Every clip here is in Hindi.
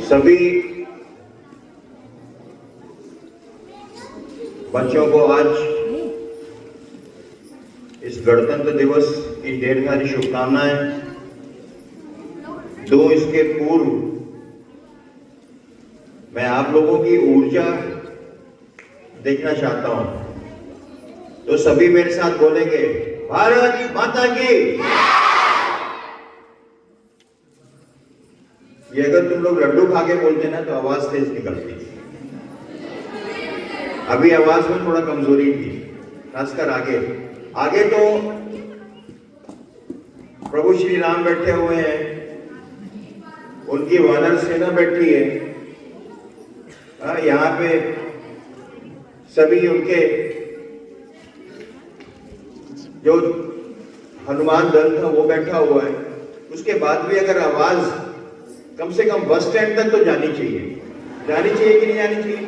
सभी बच्चों को आज इस गणतंत्र दिवस की ढेर सारी शुभकामनाएं। दो इसके पूर्व मैं आप लोगों की ऊर्जा देखना चाहता हूं, तो सभी मेरे साथ बोलेंगे भारत माता की। ये अगर तुम लोग लड्डू खा के बोलते ना तो आवाज तेज निकलती। अभी आवाज में थोड़ा कमजोरी थी, खासकर आगे आगे तो प्रभु श्री राम बैठे हुए हैं, उनकी वानर सेना बैठी है। यहाँ पे सभी उनके जो हनुमान दल था वो बैठा हुआ है। उसके बाद भी अगर आवाज कम से कम बस स्टैंड तक तो जानी चाहिए कि नहीं जानी चाहिए?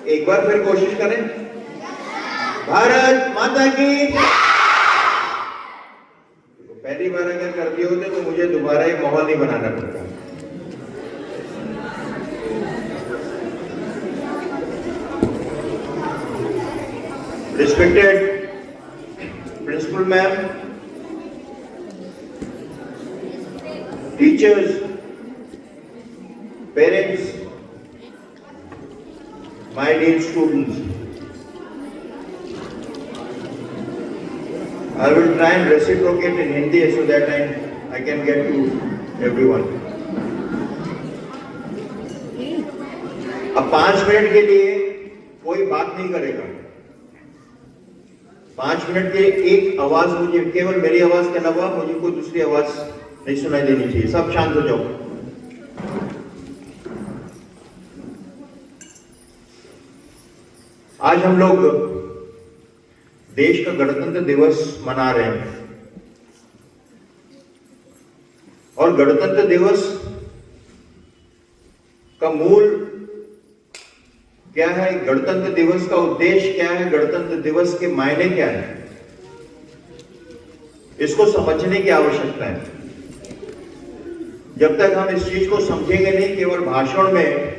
एक बार फिर कोशिश करें, भारत माता की। पहली बार अगर कर दिए होते तो मुझे दोबारा ये माहौल नहीं बनाना पड़ता। Respected principal ma'am, teachers, parents, my dear students, I will try and reciprocate in Hindi so that I can get to everyone. अब 5 मिनट के लिए कोई बात नहीं करेगा। 5 मिनट के एक आवाज मुझे, केवल मेरी आवाज के अलावा मुझे कोई दूसरी आवाज नहीं सुनाई देनी चाहिए। सब शांत हो जाओ। आज हम लोग देश का गणतंत्र दिवस मना रहे हैं और गणतंत्र दिवस का मूल क्या है, गणतंत्र दिवस का उद्देश्य क्या है, गणतंत्र दिवस के मायने क्या है, इसको समझने की आवश्यकता है। जब तक हम इस चीज को समझेंगे नहीं, केवल भाषण में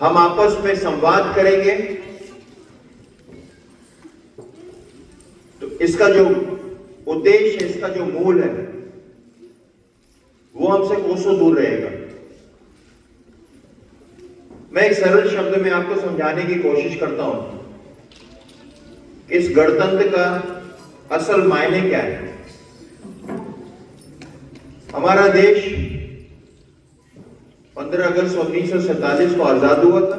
हम आपस में संवाद करेंगे तो इसका जो उद्देश्य है, इसका जो मूल है, वो हमसे कोसों दूर रहेगा। मैं एक सरल शब्द में आपको समझाने की कोशिश करता हूं। इस गणतंत्र का असल मायने क्या है। हमारा देश 15 अगस्त 1947 को आजाद हुआ था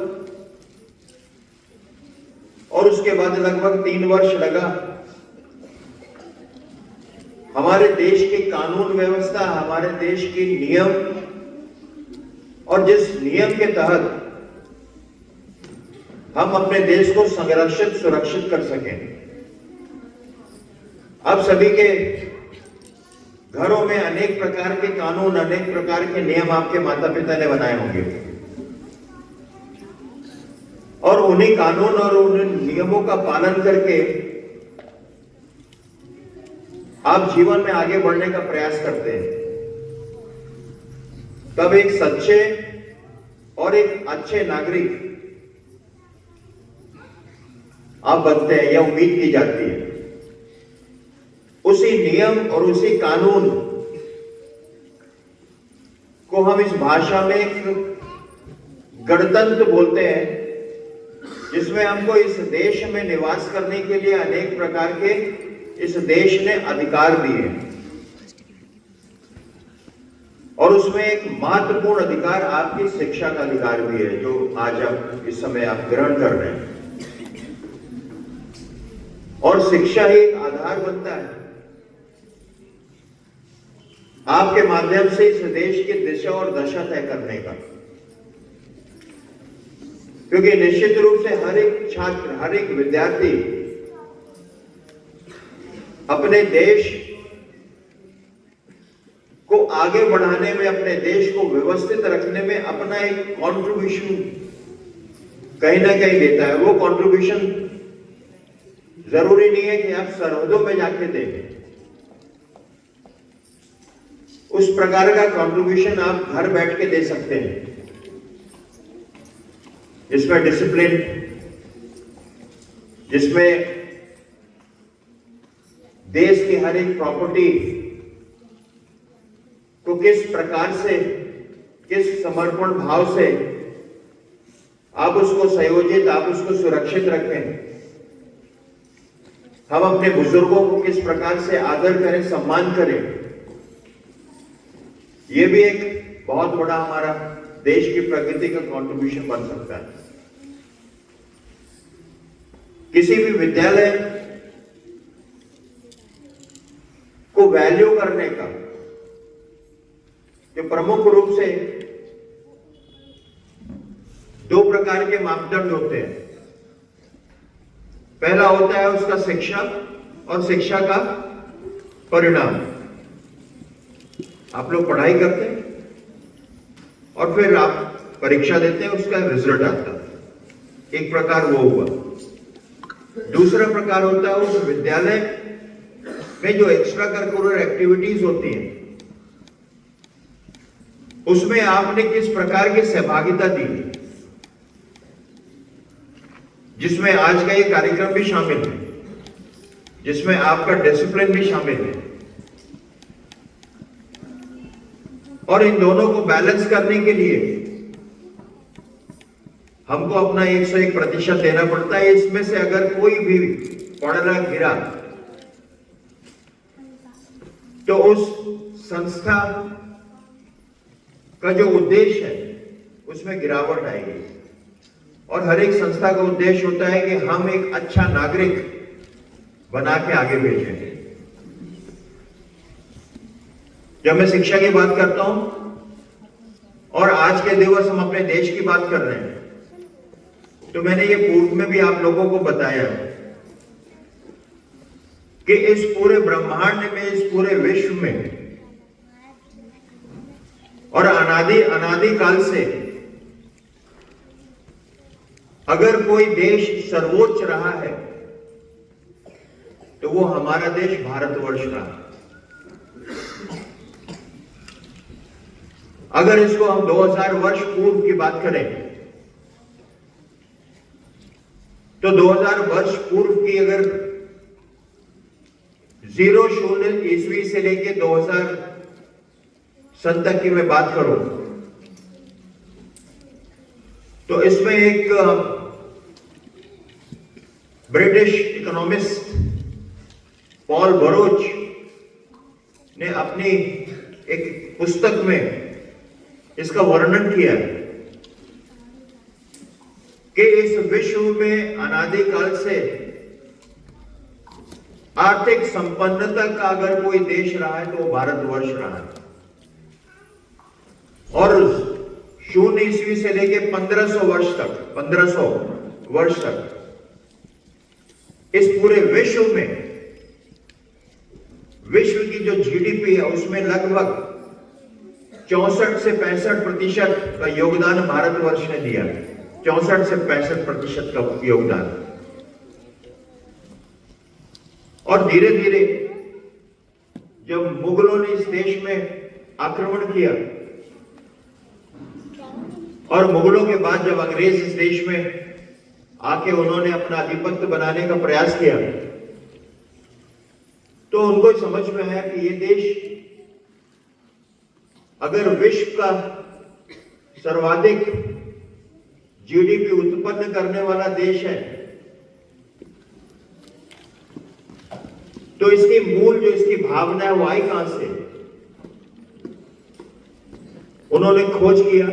और उसके बाद लगभग 3 वर्ष लगा हमारे देश की कानून व्यवस्था, हमारे देश की नियम, और जिस नियम के तहत हम अपने देश को संरक्षित सुरक्षित कर सकें। अब सभी के घरों में अनेक प्रकार के कानून, अनेक प्रकार के नियम आपके माता पिता ने बनाए होंगे और उन्हीं कानून और उन नियमों का पालन करके आप जीवन में आगे बढ़ने का प्रयास करते हैं। तब एक सच्चे और एक अच्छे नागरिक आप बनते हैं, यह उम्मीद की जाती है। उसी नियम और उसी कानून को हम इस भाषा में एक गणतंत्र बोलते हैं, जिसमें हमको इस देश में निवास करने के लिए अनेक प्रकार के इस देश ने अधिकार दिए और उसमें एक महत्वपूर्ण अधिकार आपकी शिक्षा का अधिकार भी है, जो आज आप इस समय आप ग्रहण कर रहे हैं। और शिक्षा ही एक आधार बनता है आपके माध्यम से इस देश की दिशा और दशा तय करने का। क्योंकि निश्चित रूप से हर एक छात्र, हर एक विद्यार्थी अपने देश को आगे बढ़ाने में, अपने देश को व्यवस्थित रखने में अपना एक कंट्रीब्यूशन कहीं ना कहीं देता है। वो कंट्रीब्यूशन जरूरी नहीं है कि आप सरहदों में जाके दें, उस प्रकार का कंट्रीब्यूशन आप घर बैठ के दे सकते हैं, जिसमें डिसिप्लिन, जिसमें देश की हर एक प्रॉपर्टी को किस प्रकार से, किस समर्पण भाव से आप उसको संयोजित, आप उसको सुरक्षित रखें। हम अपने बुजुर्गों को किस प्रकार से आदर करें, सम्मान करें। यह भी एक बहुत बड़ा हमारा देश की प्रगति का कंट्रीब्यूशन बन सकता है। किसी भी विद्यालय को वैल्यू करने का जो प्रमुख रूप से दो प्रकार के मापदंड होते हैं। पहला होता है उसका शिक्षा और शिक्षा का परिणाम। आप लोग पढ़ाई करते हैं और फिर आप परीक्षा देते हैं, उसका रिजल्ट आता है। एक प्रकार वो हुआ। दूसरा प्रकार होता है उस विद्यालय में जो एक्स्ट्रा करिकुलर एक्टिविटीज होती हैं, उसमें आपने किस प्रकार की सहभागिता दी, जिसमें आज का ये कार्यक्रम भी शामिल है, जिसमें आपका डिसिप्लिन भी शामिल है। और इन दोनों को बैलेंस करने के लिए हमको अपना 101% देना पड़ता है। इसमें से अगर कोई भी पड़ना गिरा तो उस संस्था का जो उद्देश्य है उसमें गिरावट आएगी। और हर एक संस्था का उद्देश्य होता है कि हम एक अच्छा नागरिक बना के आगे भेजेंगे। जब मैं शिक्षा की बात करता हूं और आज के दिवस हम अपने देश की बात कर रहे हैं, तो मैंने ये पूर्व में भी आप लोगों को बताया कि इस पूरे ब्रह्मांड में, इस पूरे विश्व में और अनादि काल से अगर कोई देश सर्वोच्च रहा है तो वो हमारा देश भारतवर्ष रहा है। अगर इसको हम 2000 वर्ष पूर्व की बात करें तो 2000 वर्ष पूर्व की अगर 00 ईस्वी से लेके 2000 सन तक की मैं बात करूं तो इसमें एक ब्रिटिश इकोनॉमिस्ट पॉल बरोच ने अपनी एक पुस्तक में इसका वर्णन किया कि इस विश्व में अनादिकाल से आर्थिक संपन्नता का अगर कोई देश रहा है तो वो भारतवर्ष रहा है। और 0 ईस्वी से लेके 1500 वर्ष तक इस पूरे विश्व में, विश्व की जो जीडीपी है उसमें लगभग 64 से 65% का योगदान भारतवर्ष ने दिया। 64 से 65% का योगदान। और धीरे धीरे जब मुगलों ने इस देश में आक्रमण किया और मुगलों के बाद जब अंग्रेज इस देश में आके उन्होंने अपना आधिपत्य बनाने का प्रयास किया तो उनको समझ में आया कि ये देश अगर विश्व का सर्वाधिक जीडीपी उत्पन्न करने वाला देश है तो इसकी मूल जो इसकी भावना है वो आई कहां से। उन्होंने खोज किया